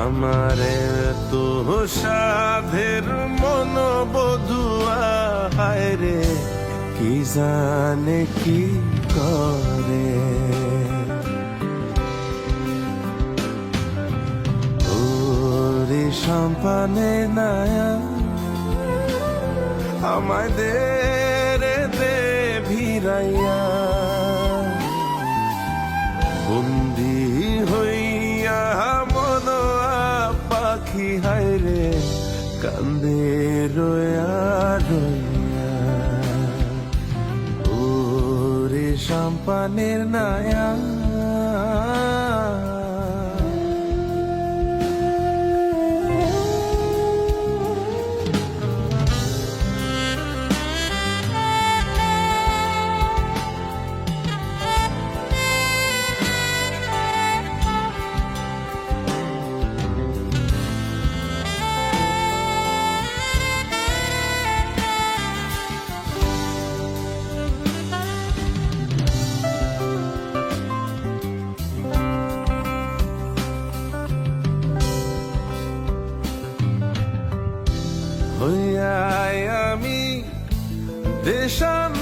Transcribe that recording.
আমারে তো সাধের মন বধুয়া হায় রে, কি জানে কি করে। ওরে সম্পানে নায়া আমায় দে রে দে ভিড়াইয়া, বন্দি হইয়া মন পাখি হায় রে, কান্দে রোয়া রইয়া। ওরে সম্পানের নায়া হইয়াই আমি দেশান